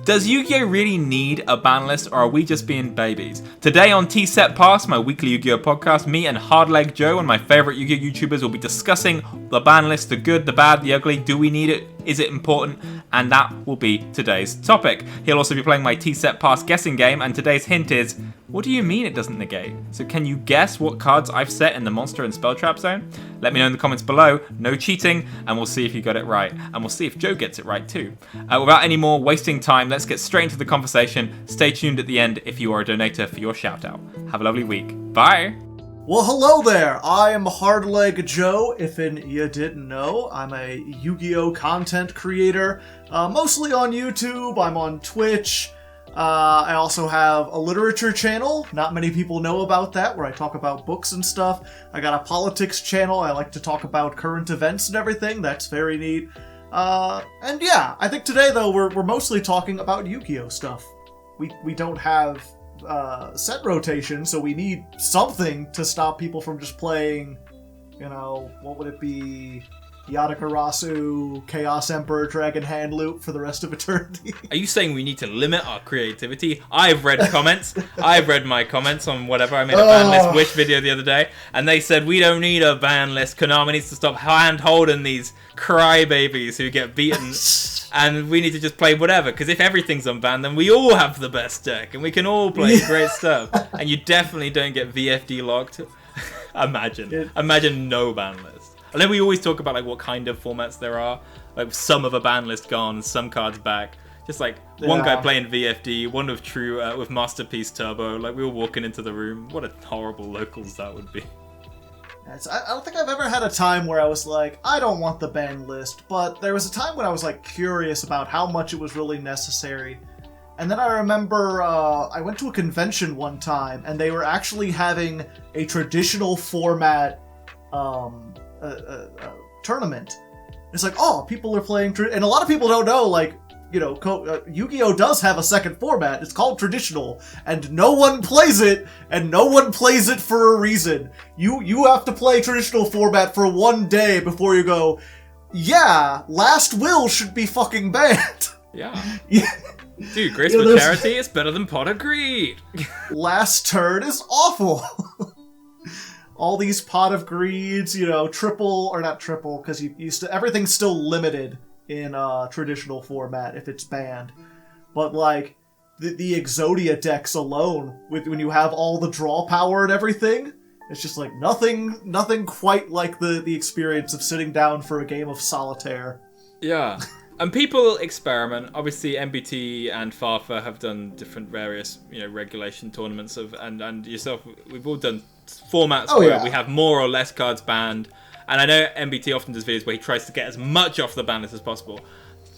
Does Yu-Gi-Oh! Really need a ban list, or are we just being babies? Today on TSET my weekly Yu-Gi-Oh! Podcast, me and Hardleg Joe and my favourite Yu-Gi-Oh! YouTubers will be discussing the ban list, the good, the bad, the ugly. Do we need it? Is it important? And that will be today's topic. He'll also be playing my TSET guessing game, and today's hint is, what do you mean it doesn't negate? So can you guess what cards I've set in the monster and spell trap zone? Let me know in the comments below. No cheating, and we'll see if you got it right. And we'll see if Joe gets it right too. Without any more wasting time, let's get straight into the conversation. Stay tuned at the end if you are a donator for your shout out. Have a lovely week. Bye! Well, hello there! I am Hardleg Joe, if you didn't know. I'm a Yu-Gi-Oh! Content creator, mostly on YouTube. I'm on Twitch. I also have a literature channel. Not many people know about that, where I talk about books and stuff. I got a politics channel. I like to talk about current events and everything. That's very neat. And yeah, I think today, though, we're mostly talking about Yu-Gi-Oh! Stuff. We don't have set rotation, so we need something to stop people from just playing, what would it be? Yadakarasu, Chaos Emperor, Dragon Hand Loop for the rest of eternity. Are you saying we need to limit our creativity? I've read comments. I've read my comments on whatever. I made a ban list wish video the other day, and they said we don't need a ban list. Konami needs to stop hand-holding these crybabies who get beaten, and we need to just play whatever, because if everything's unbanned, then we all have the best deck, and we can all play great stuff. And you definitely don't get VFD locked. Imagine no ban list. And then we always talk about what kind of formats there are. Like some of a ban list gone, some cards back. Just one guy playing VFD, one with True with Masterpiece Turbo. We were walking into the room. What a horrible locals that would be. I don't think I've ever had a time where I was like, I don't want the ban list. But there was a time when I was curious about how much it was really necessary. And then I remember I went to a convention one time, and they were actually having a traditional format tournament. It's people are playing, and a lot of people don't know, Yu-Gi-Oh! Does have a second format. It's called traditional, and no one plays it, and no one plays it for a reason. You have to play traditional format for one day before you go, yeah, Last Will should be fucking banned. Yeah. Dude, Graceful Charity is better than Pot of Greed. Last Turn is awful. All these Pot of Greeds, triple, or not triple, because everything's still limited in traditional format if it's banned. But the Exodia decks alone, when you have all the draw power and everything, it's just nothing quite like the experience of sitting down for a game of solitaire. Yeah. And people experiment. Obviously, MBT and FAFA have done different various, regulation tournaments and yourself. We've all done formats where we have more or less cards banned. And I know MBT often does videos where he tries to get as much off the ban list as possible.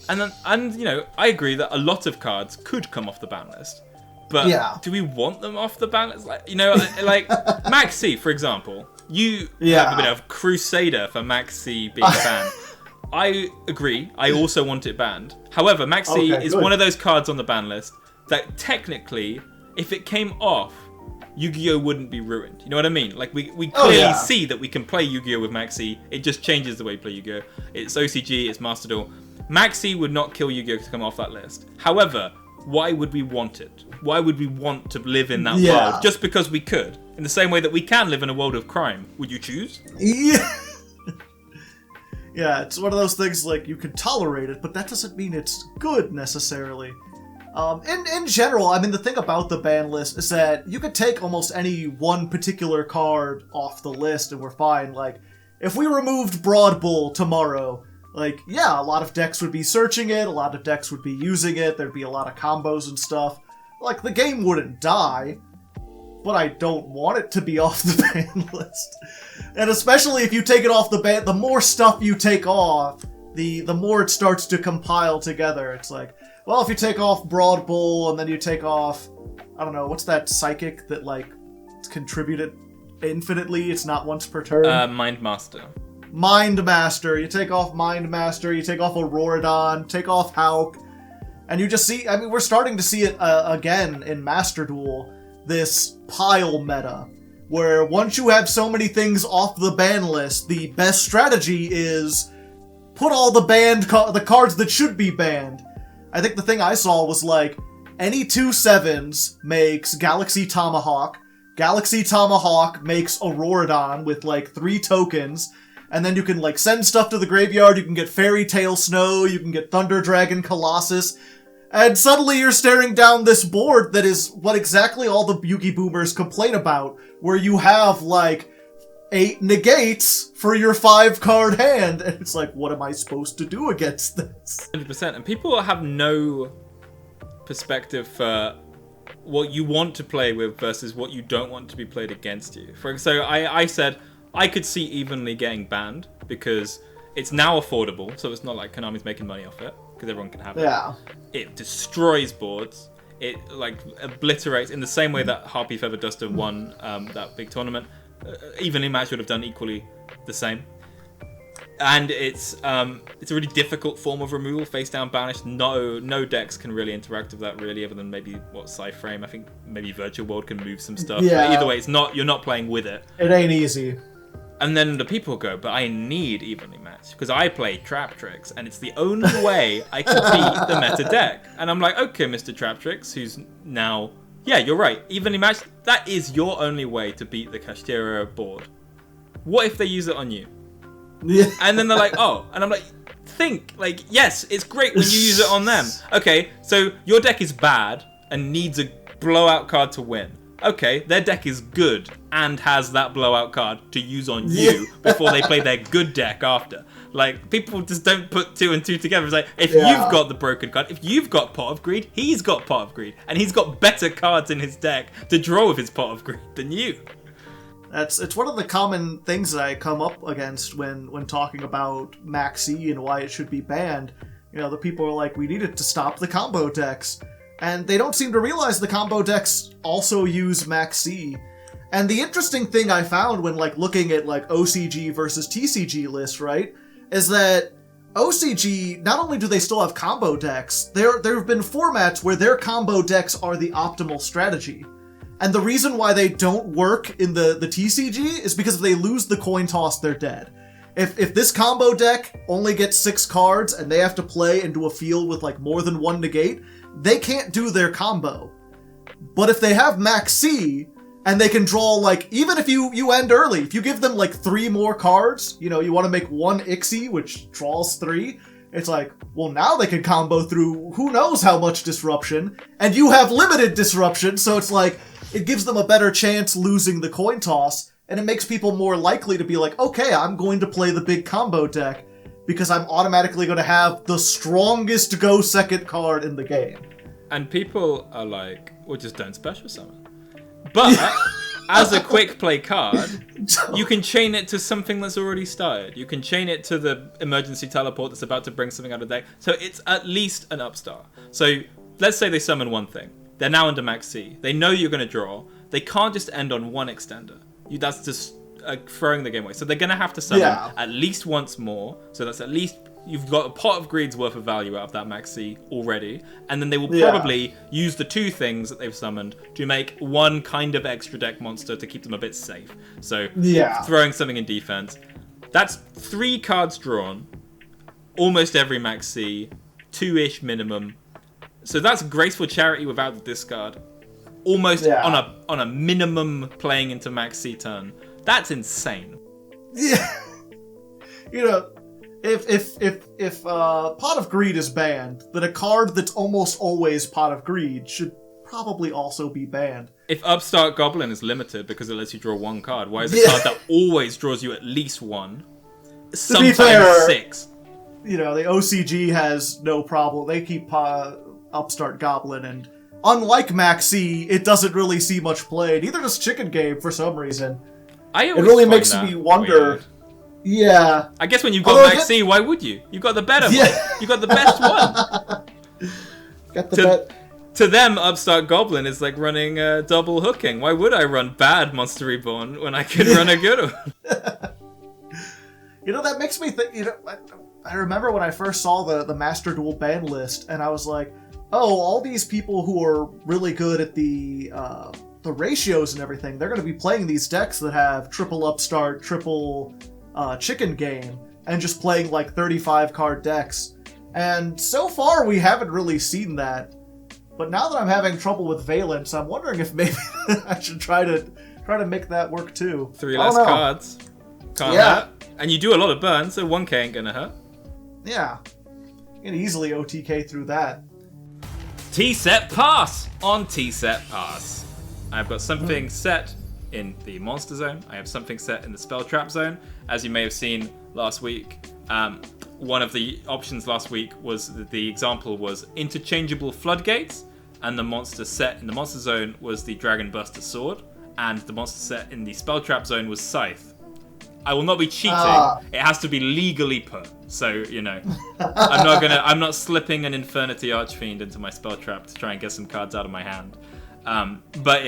And I agree that a lot of cards could come off the ban list. But do we want them off the ban list? Maxx, for example. You have a bit of crusader for Maxx being banned. I agree. I also want it banned. However, Maxx is one of those cards on the ban list that technically, if it came off, Yu-Gi-Oh! Wouldn't be ruined. You know what I mean? We clearly see that we can play Yu-Gi-Oh! With Maxx. It just changes the way we play Yu-Gi-Oh! It's OCG, it's Master Duel. Maxx would not kill Yu-Gi-Oh! To come off that list. However, why would we want it? Why would we want to live in that world? Just because we could. In the same way that we can live in a world of crime. Would you choose? Yeah. Yeah, it's one of those things you can tolerate it, but that doesn't mean it's good necessarily. In general, the thing about the ban list is that you could take almost any one particular card off the list and we're fine. If we removed Broad Bull tomorrow, a lot of decks would be searching it, a lot of decks would be using it, there'd be a lot of combos and stuff. The game wouldn't die, but I don't want it to be off the ban list. And especially if you take it off the ban, the more stuff you take off, the more it starts to compile together. It's if you take off Broad Bull and then you take off, I don't know, what's that psychic that it's contributed infinitely? It's not once per turn. Mind Master. Mind Master. You take off Mind Master, you take off Auroradon, take off Hauk, and you just see, we're starting to see it again in Master Duel, this pile meta, where once you have so many things off the ban list, the best strategy is put all the cards that should be banned. I think the thing I saw was like, any 2 7s makes Galaxy Tomahawk. Galaxy Tomahawk makes Auroradon with like 3 tokens. And then you can like send stuff to the graveyard, you can get Fairy Tail Snow, you can get Thunder Dragon Colossus. And suddenly you're staring down this board that is what exactly all the Yugi boomers complain about, where you have like 8 negates for your 5-card hand, and it's like, what am I supposed to do against this? 100%, and people have no perspective for what you want to play with versus what you don't want to be played against you. So I said I could see Evenly getting banned because it's now affordable, so it's not like Konami's making money off it, because everyone can have it. Yeah. It destroys boards. It like obliterates in the same way that Harpy Feather Duster won that big tournament. Evenly matched would have done equally the same. And it's a really difficult form of removal, face down banish. No decks can really interact with that really, other than maybe Cyframe. I think maybe Virtual World can move some stuff. Yeah. But either way, you're not playing with it. It ain't easy. And then the people go, but I need Evenly Matched because I play Trap Tricks, and it's the only way I can beat the meta deck. And I'm like, okay, Mr. Trap Tricks, who's now, yeah, you're right, Evenly Matched. That is your only way to beat the Kashtira board. What if they use it on you? Yeah. And then they're like, oh, and I'm like, think, like, yes, it's great when you use it on them. Okay, so your deck is bad and needs a blowout card to win. Okay, their deck is good and has that blowout card to use on you before they play their good deck after. Like, people just don't put 2 and 2 together. It's like, if you've got the broken card, if you've got Pot of Greed, he's got Pot of Greed. And he's got better cards in his deck to draw with his Pot of Greed than you. It's one of the common things that I come up against when talking about Maxx and why it should be banned. You know, the people are like, we need it to stop the combo decks. And they don't seem to realize the combo decks also use Maxx. And the interesting thing I found when like looking at like OCG versus TCG lists, right, is that OCG, not only do they still have combo decks, there have been formats where their combo decks are the optimal strategy. And the reason why they don't work in the TCG is because if they lose the coin toss, they're dead. If this combo deck only gets 6 cards and they have to play into a field with like more than 1 negate, they can't do their combo. But if they have Maxx and they can draw like, even if you end early, if you give them like 3 more cards, you know, you want to make 1 Ixie, which draws 3, it's like, well, now they can combo through who knows how much disruption, and you have limited disruption, so it's like, it gives them a better chance losing the coin toss, and it makes people more likely to be like, okay, I'm going to play the big combo deck, because I'm automatically going to have the strongest go second card in the game. And people are like, well, just don't special summon. But as a quick play card, you can chain it to something that's already started. You can chain it to the emergency teleport that's about to bring something out of the deck. So it's at least an upstart. So let's say they summon one thing. They're now under Maxx. They know you're going to draw. They can't just end on 1 extender. That's just throwing the game away. So they're going to have to summon at least once more. So that's at least, you've got a Pot of Greed's worth of value out of that Maxx already. And then they will probably use the 2 things that they've summoned to make 1 kind of extra deck monster to keep them a bit safe. So throwing something in defense. That's 3 cards drawn. Almost every Maxx. 2-ish minimum. So that's Graceful Charity without the discard. Almost on a minimum playing into Maxx turn. That's insane. Yeah. You know, if Pot of Greed is banned, then a card that's almost always Pot of Greed should probably also be banned. If Upstart Goblin is limited because it lets you draw 1 card, why is a card that always draws you at least 1? Sometimes to be fair, 6. You know, the OCG has no problem. They keep Upstart Goblin, and unlike Maxx, it doesn't really see much play. Neither does Chicken Game for some reason. It really makes me wonder. Weird. Yeah. I guess when you've got Maxx, why would you? You've got the better one. You've got the best one. To them, Upstart Goblin is like running double hooking. Why would I run bad Monster Reborn when I could run a good one? You know, that makes me think, you know, I remember when I first saw the Master Duel ban list, and I was like, oh, all these people who are really good at the ratios and everything, they're going to be playing these decks that have triple Upstart, triple Chicken Game, and just playing like 35 card decks. And so far, we haven't really seen that. But now that I'm having trouble with Valence, I'm wondering if maybe I should try to make that work too. 3 less cards. Can't hurt. And you do a lot of burn, so 1k ain't gonna hurt. Yeah. You can easily OTK through that. T-set pass on T-set pass. I've got something set in the monster zone. I have something set in the spell trap zone. As you may have seen last week, one of the options last week was the example was interchangeable floodgates, and the monster set in the monster zone was the Dragon Buster sword, and the monster set in the spell trap zone was Scythe. I will not be cheating. It has to be legally put. So, I'm not slipping an Infernity Archfiend into my spell trap to try and get some cards out of my hand. But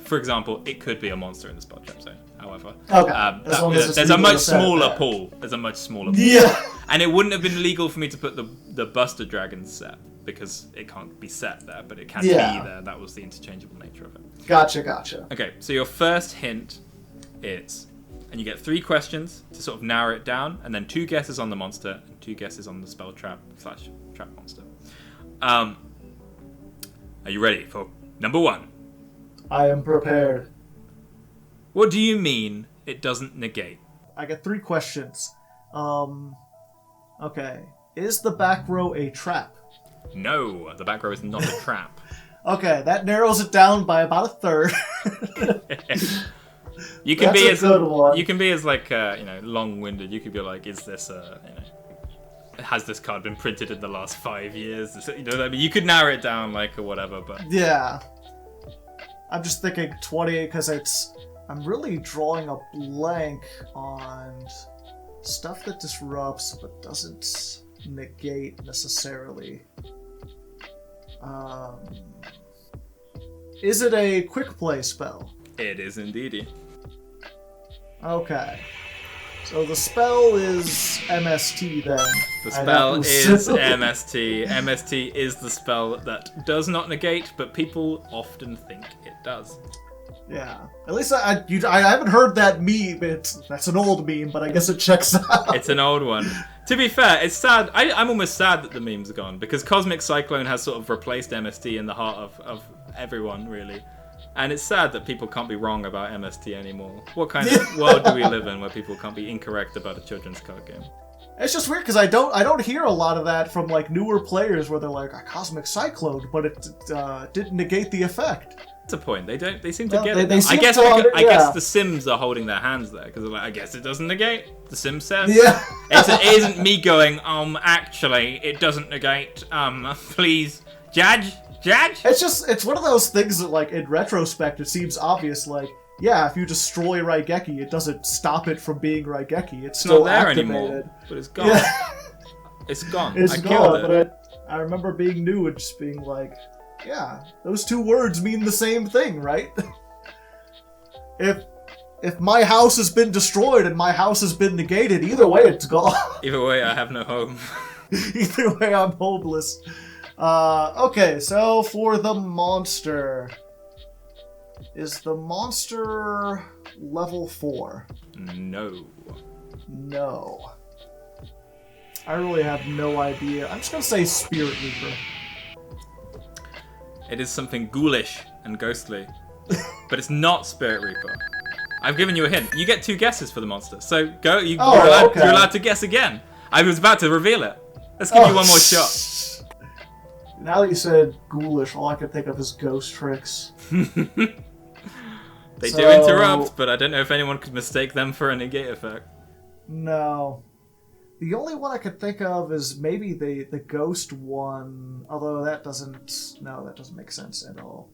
for example, it could be a monster in the spell trap zone. However, there's a much smaller pool. There's a much smaller pool. Yeah. And it wouldn't have been legal for me to put the Buster Dragon set because it can't be set there, but it can be there. That was the interchangeable nature of it. Gotcha. Okay, so your first hint is, and you get 3 questions to sort of narrow it down, and then 2 guesses on the monster and 2 guesses on the spell trap / trap monster. Are you ready for number 1? I am prepared. What do you mean it doesn't negate? I get 3 questions. Okay. Is the back row a trap? No, the back row is not a trap. Okay, that narrows it down by about a third. You can be as like long-winded. You could be like, is this has this card been printed in the last 5 years? You could narrow it down or whatever, but yeah. I'm just thinking 20 because I'm really drawing a blank on stuff that disrupts but doesn't negate necessarily. Is it a quick play spell? It is indeed. Okay. So the spell is MST then. The spell is MST. MST is the spell that does not negate, but people often think it does. Yeah. At least I haven't heard that meme. That's an old meme, but I guess it checks out. It's an old one. To be fair, it's sad. I'm almost sad that the memes are gone, because Cosmic Cyclone has sort of replaced MST in the heart of everyone, really. And it's sad that people can't be wrong about MST anymore. What kind of world do we live in where people can't be incorrect about a children's card game? It's just weird because I don't hear a lot of that from newer players where they're like a Cosmic Cyclone, but it didn't negate the effect. That's a point. They seem to get it. I guess the Sims are holding their hands there because they're like, I guess it doesn't negate. The Sim says. Yeah. It isn't me going. Actually, it doesn't negate. Please, Judge. It's one of those things that in retrospect it seems obvious. If you destroy Raigeki, it doesn't stop it from being Raigeki. It's still not there activated. Anymore. But it's gone. Yeah. It's gone. It's I gone. killed it. But I remember being new and just being like, yeah, those 2 words mean the same thing, right? If my house has been destroyed and my house has been negated, either way it's gone. Either way, I have no home. Either way, I'm homeless. Okay, so for the monster. Is the monster level 4? No. I really have no idea. I'm just gonna say Spirit Reaper. It is something ghoulish and ghostly. But it's not Spirit Reaper. I've given you a hint. You get 2 guesses for the monster. So go, you're allowed to guess again. I was about to reveal it. Let's give you one more shot. Now that you said ghoulish, all I can think of is ghost tricks. They do interrupt, but I don't know if anyone could mistake them for a negate effect. No. The only one I could think of is maybe the ghost one, although that doesn't make sense at all.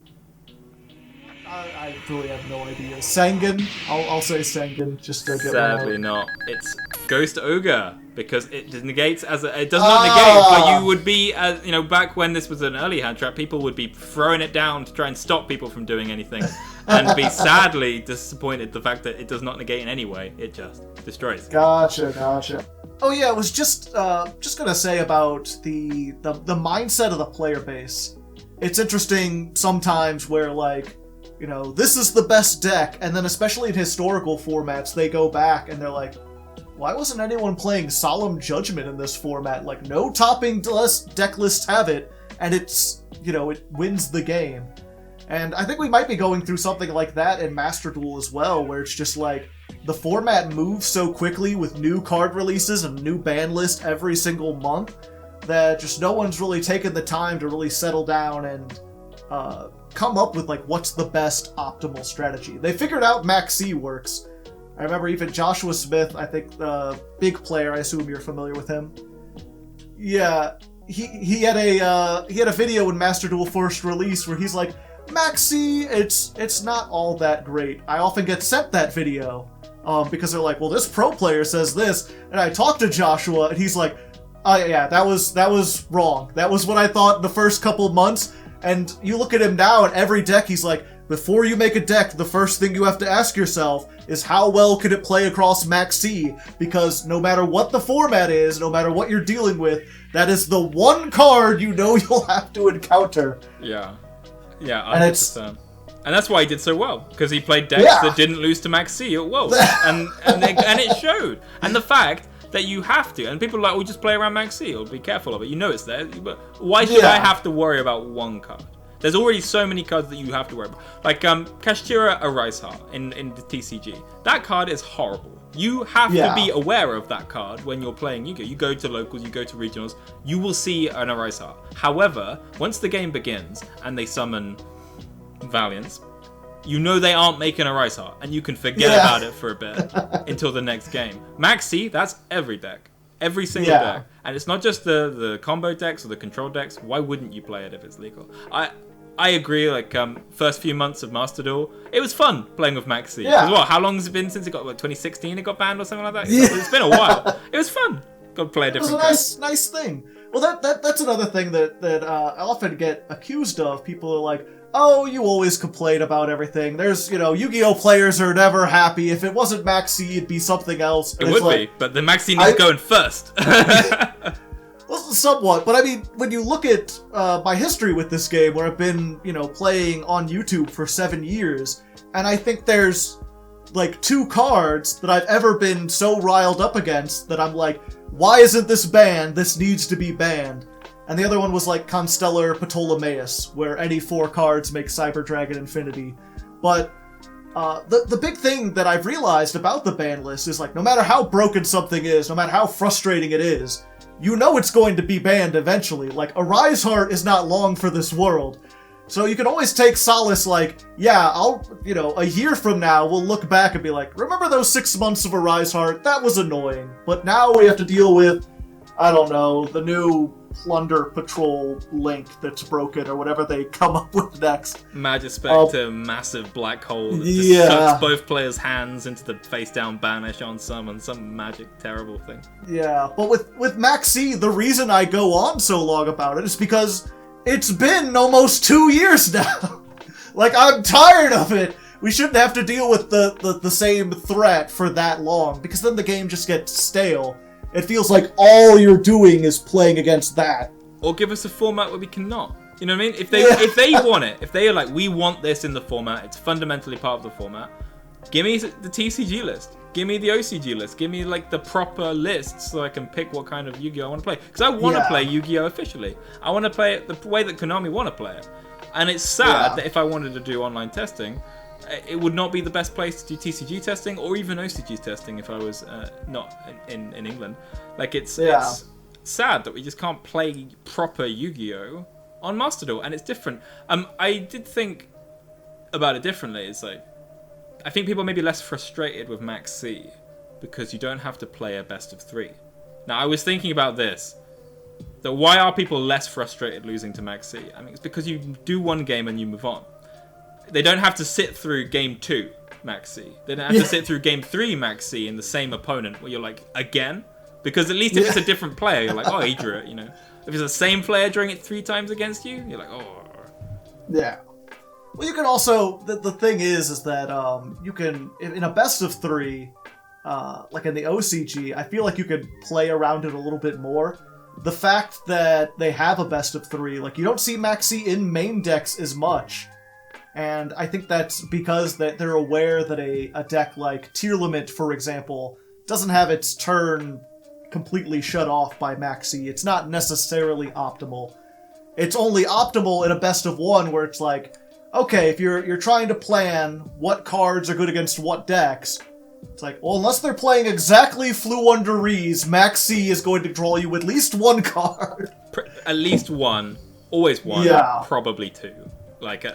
I really have no idea. Sengen? I'll say Sengen just to get Sadly not. It's Ghost Ogre, because it negates it does not negate, but you would be, back when this was an early hand trap, people would be throwing it down to try and stop people from doing anything, and be sadly disappointed the fact that it does not negate in any way. It just destroys. Gotcha. Oh yeah, I was just gonna say about the mindset of the player base. It's interesting sometimes where this is the best deck, and then especially in historical formats, they go back and they're like, why wasn't anyone playing Solemn Judgment in this format? Like, no topping deck lists have it, and it's, it wins the game. And I think we might be going through something like that in Master Duel as well, where it's just like, the format moves so quickly with new card releases and new ban list every single month, that just no one's really taken the time to really settle down and come up with, like, what's the best optimal strategy. They figured out Maxx works. I remember even Joshua Smith, I think the big player, I assume you're familiar with him. Yeah, he had a video when Master Duel first released where he's like, Maxx, it's not all that great. I often get sent that video because they're like, well, this pro player says this, and I talked to Joshua, and he's like, oh yeah, that was wrong. That was what I thought the first couple months. And you look at him now, and every deck, he's like, before you make a deck, the first thing you have to ask yourself is how well can it play across Maxx, because no matter what the format is, no matter what you're dealing with, that is the one card you'll have to encounter. Yeah, 100%. And that's why he did so well, because he played decks that didn't lose to Maxx at Worlds, and it showed. And the fact that you have to, and people are like, oh, just play around Maxx, or be careful of it. It's there, but why should I have to worry about one card? There's already so many cards that you have to worry about. Like Kashtira Arise Heart in the TCG. That card is horrible. You have to be aware of that card when you're playing Yu-Gi-Oh! You go to locals, you go to regionals, you will see an Arise Heart. However, once the game begins and they summon Valiants, they aren't making a Arise Heart, and you can forget about it for a bit until the next game. Maxx, that's every deck. Every single deck. And it's not just the combo decks or the control decks. Why wouldn't you play it if it's legal? I agree, like, first few months of Master Duel, it was fun playing with Maxx. How long has it been since it got, 2016 it got banned or something like that? It's been a while. It was fun. Got to play a different It was a nice thing. Well, that's another thing that I often get accused of. People are like, oh, you always complain about everything. There's, Yu-Gi-Oh! Players are never happy. If it wasn't Maxx, it'd be something else. And it would be, but the Maxx needs going first. Well, somewhat, but I mean, when you look at my history with this game, where I've been, playing on YouTube for 7 years, and I think there's, like, 2 cards that I've ever been so riled up against that I'm like, why isn't this banned? This needs to be banned. And the other one was, like, Constellar Ptolemaeus, where any 4 cards make Cyber Dragon Infinity. But the big thing that I've realized about the ban list is, like, no matter how broken something is, no matter how frustrating it is, it's going to be banned eventually. Like, Arise Heart is not long for this world. So you can always take solace, like, a year from now, we'll look back and be like, remember those 6 months of Arise Heart? That was annoying. But now we have to deal with, I don't know, the new Plunder Patrol link that's broken, or whatever they come up with next. Magispector, massive black hole that just sucks both players' hands into the face-down banish on some magic terrible thing. Yeah, but with Maxx, the reason I go on so long about it is because it's been almost 2 years now. Like, I'm tired of it. We shouldn't have to deal with the same threat for that long, because then the game just gets stale. It feels like all you're doing is playing against that. Or give us a format where we cannot. You know what I mean? If they want it, if they are like, we want this in the format, it's fundamentally part of the format, give me the TCG list. Give me the OCG list. Give me, like, the proper list so I can pick what kind of Yu-Gi-Oh! I want to play. Because I want to play Yu-Gi-Oh! Officially. I want to play it the way that Konami want to play it. And it's sad that if I wanted to do online testing, it would not be the best place to do TCG testing or even OCG testing if I was not in England. Like, it's sad that we just can't play proper Yu-Gi-Oh! On Master Duel, and it's different. I did think about it differently. It's like, I think people may be less frustrated with Maxx because you don't have to play a best of 3. Now, I was thinking about this. That why are people less frustrated losing to Maxx? I mean, it's because you do one game and you move on. They don't have to sit through game 2 Maxx. They don't have to sit through game 3 Maxx in the same opponent where you're like, again? Because at least if it's a different player, you're like, oh, he drew it, If it's the same player drawing it 3 times against you, you're like, oh. Yeah. Well, you can also, the thing is that you can, in a best of 3, like in the OCG, I feel like you could play around it a little bit more. The fact that they have a best of 3, like, you don't see Maxx in main decks as much. And I think that's because that they're aware that a deck like Tier Limit, for example, doesn't have its turn completely shut off by Maxi. It's not necessarily optimal. It's only optimal in a best of one where it's like, okay, if you're trying to plan what cards are good against what decks, it's like, well, unless they're playing exactly Fluundereeze, Maxi is going to draw you at least one card. At least one. Always one. Yeah. Probably two. Like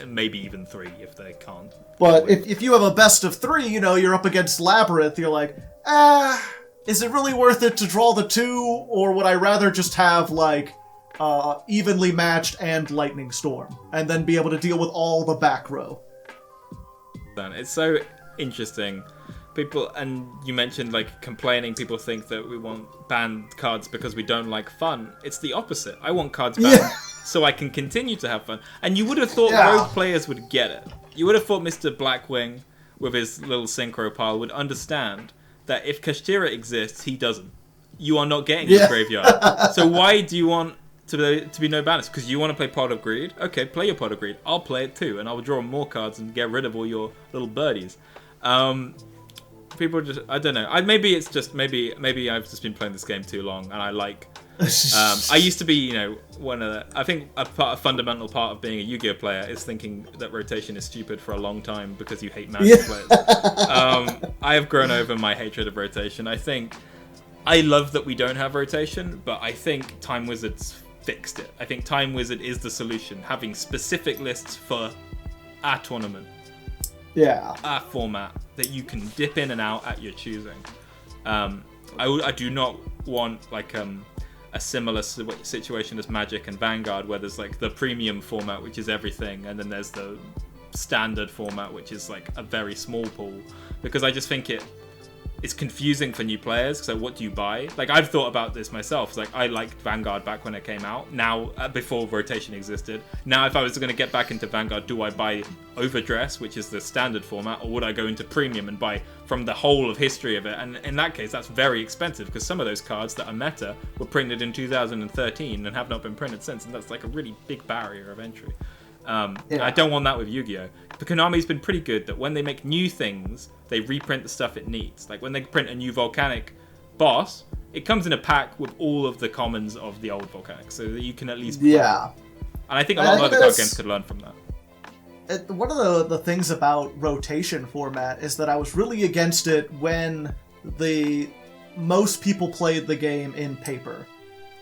maybe even three if they can't. But if you have a best of three, you're up against Labyrinth, you're like, is it really worth it to draw the two? Or would I rather just have, evenly matched and Lightning Storm, and then be able to deal with all the back row? It's so interesting. People, and you mentioned complaining, people think that we want banned cards because we don't like fun. It's the opposite. I want cards banned so I can continue to have fun. And you would have thought rogue players would get it. You would have thought Mr. Blackwing with his little synchro pile would understand that if Kashtira exists, he doesn't. You are not getting the graveyard. So why do you want to be no banners? Because you want to play Pot of Greed? Okay, play your Pot of Greed. I'll play it too, and I'll draw more cards and get rid of all your little birdies. People just, I don't know. Maybe it's just maybe I've just been playing this game too long, and I like. I used to be, one of the. I think a fundamental part of being a Yu-Gi-Oh player is thinking that rotation is stupid for a long time because you hate Magic players. I have grown over my hatred of rotation. I love that we don't have rotation, but I think Time Wizards fixed it. I think Time Wizard is the solution, having specific lists for our tournament. A format that you can dip in and out at your choosing. I do not want a similar situation as Magic and Vanguard, where there's the premium format, which is everything, and then there's the standard format, which is a very small pool. Because I just think it's confusing for new players. So what do you buy? I've thought about this myself. I liked Vanguard back when it came out. Now, before rotation existed. Now, if I was going to get back into Vanguard, do I buy Overdress, which is the standard format, or would I go into Premium and buy from the whole of history of it? And in that case, that's very expensive because some of those cards that are meta were printed in 2013 and have not been printed since, and that's a really big barrier of entry. I don't want that with Yu-Gi-Oh! But Konami's been pretty good that when they make new things, they reprint the stuff it needs. When they print a new Volcanic boss, it comes in a pack with all of the commons of the old Volcanic, so that you can at least play. And I think a lot of other card games could learn from that. One of the things about rotation format is that I was really against it when most people played the game in paper.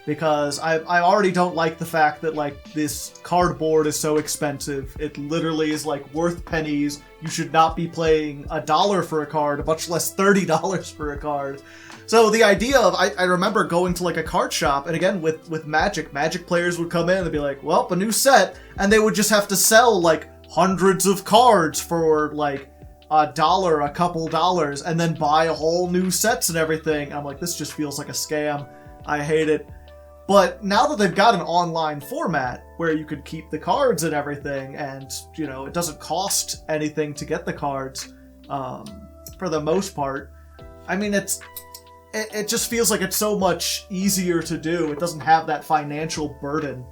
Because I already don't like the fact that this cardboard is so expensive. It literally is worth pennies. You should not be playing $1 for a card, much less $30 for a card. So the idea of I remember going to a card shop, and again with Magic players would come in and they'd be like, well, a new set, and they would just have to sell hundreds of cards for $1, a couple dollars, and then buy a whole new sets and everything. I'm like, this just feels like a scam. I hate it. But now that they've got an online format where you could keep the cards and everything, and, it doesn't cost anything to get the cards, for the most part, I mean, it just feels like it's so much easier to do. It doesn't have that financial burden.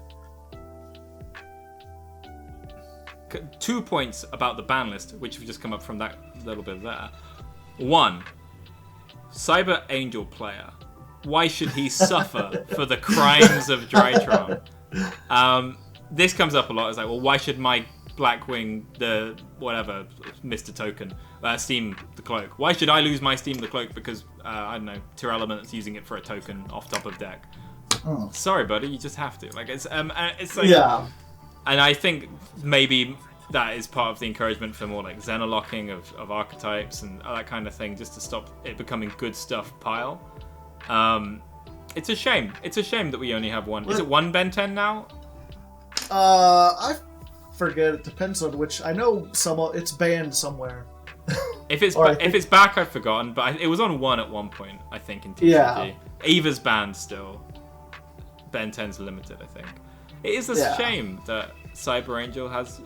2 points about the ban list, which have just come up from that little bit there. 1, Cyber Angel player. Why should he suffer for the crimes of Drytron? This comes up a lot. It's why should my Blackwing, the whatever, Mr. Token, Steam the Cloak? Why should I lose my Steam the Cloak because, I don't know, Tier Element's using it for a token off top of deck? Oh. Sorry, buddy, you just have to. And I think maybe that is part of the encouragement for more Xenolocking of archetypes and that kind of thing, just to stop it becoming good stuff pile. It's a shame. It's a shame that we only have one. Is it one Ben 10 now? I forget. It depends on which. I know it's banned somewhere. If it's back, I've forgotten. But it was on 1 at one point, I think, in TCG. Yeah. Eva's banned still. Ben 10's limited, I think. It is a shame that Cyber Angel has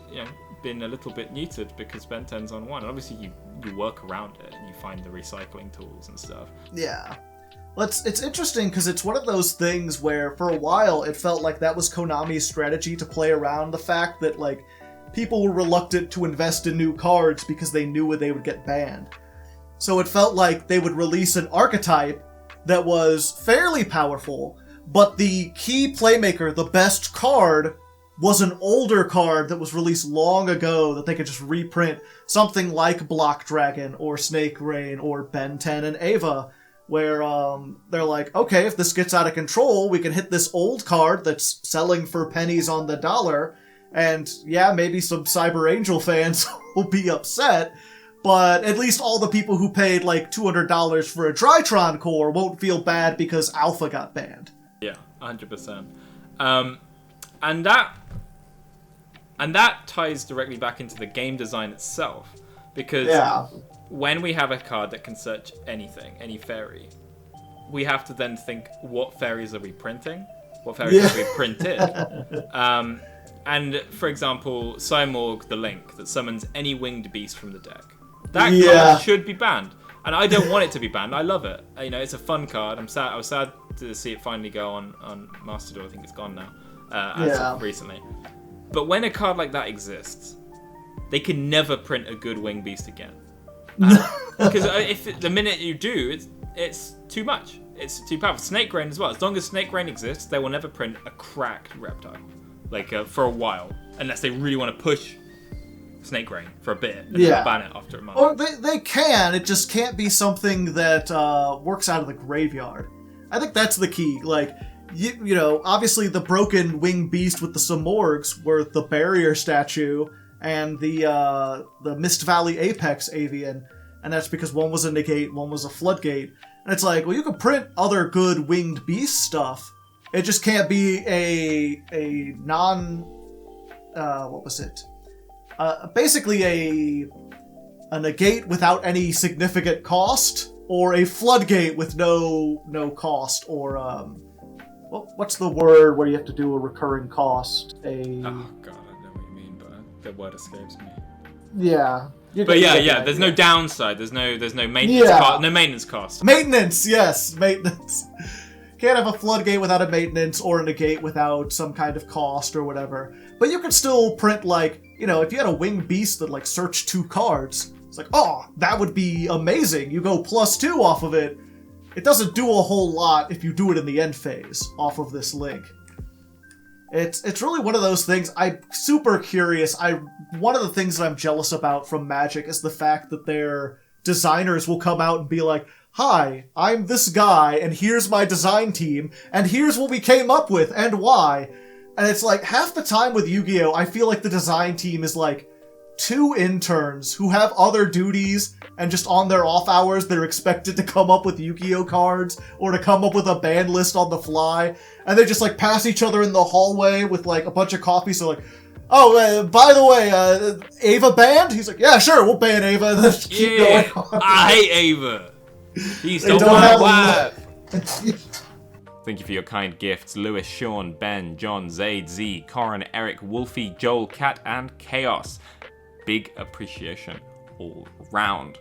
been a little bit neutered because Ben 10's on 1. And obviously, you work around it and you find the recycling tools and stuff. Yeah. Well, it's interesting because it's one of those things where for a while it felt like that was Konami's strategy to play around the fact that people were reluctant to invest in new cards because they knew they would get banned. So it felt like they would release an archetype that was fairly powerful, but the key playmaker, the best card, was an older card that was released long ago that they could just reprint. Something like Block Dragon or Snake Rain or Ben 10 and Ava, where they're like, okay, if this gets out of control, we can hit this old card that's selling for pennies on the dollar, and yeah, maybe some Cyber Angel fans will be upset, but at least all the people who paid like $200 for a Drytron core won't feel bad because Alpha got banned. Yeah, 100%. And that ties directly back into the game design itself, because when we have a card that can search anything, any fairy, we have to then think, what fairies are we printing? What fairies have we printed? And for example, Cymorg the Link that summons any winged beast from the deck. That card should be banned, and I don't want it to be banned. I love it. You know, it's a fun card. I was sad to see it finally go on Master Duel. I think it's gone now. As of recently. But when a card like that exists, they can never print a good winged beast again. Because the minute you do, it's too much. It's too powerful. Snake Rain as well. As long as Snake Rain exists, they will never print a cracked reptile, like for a while, unless they really want to push Snake Rain for a bit and then ban it after a month. Or they can. It just can't be something that works out of the graveyard. I think that's the key. Like, you know, obviously the broken winged beast with the Cymorgs were the barrier statue and the Mist Valley Apex Avian, and that's because one was a negate, one was a floodgate. And it's like, well, you can print other good winged beast stuff. It just can't be a non... what was it? Basically a negate without any significant cost, or a floodgate with no cost, or what's the word where you have to do a recurring cost? Oh god, I know what you mean, but the word escapes me. Yeah. But there's no downside. There's no maintenance cost. No maintenance cost. Maintenance, yes, maintenance. Can't have a floodgate without a maintenance, or a negate without some kind of cost or whatever. But you could still print, like, you know, if you had a winged beast that like searched 2 cards, it's like, oh, that would be amazing. You go +2 off of it. It doesn't do a whole lot if you do it in the end phase off of this link. It's really one of those things. I'm super curious. One of the things that I'm jealous about from Magic is the fact that their designers will come out and be like, hi, I'm this guy, and here's my design team, and here's what we came up with, and why. And it's like, half the time with Yu-Gi-Oh! I feel like the design team is like 2 interns who have other duties, and just on their off hours, they're expected to come up with Yu-Gi-Oh! Cards, or to come up with a ban list on the fly, and they just like pass each other in the hallway with like a bunch of coffee, so like, oh, by the way, Ava banned? He's like, yeah, sure, we'll ban Ava, and then just keep going on. I hate Ava. He's don't have a Thank you for your kind gifts, Lewis, Sean, Ben, John, Zaid, Z, Corin, Eric, Wolfie, Joel, Cat, and Chaos. Big appreciation all round.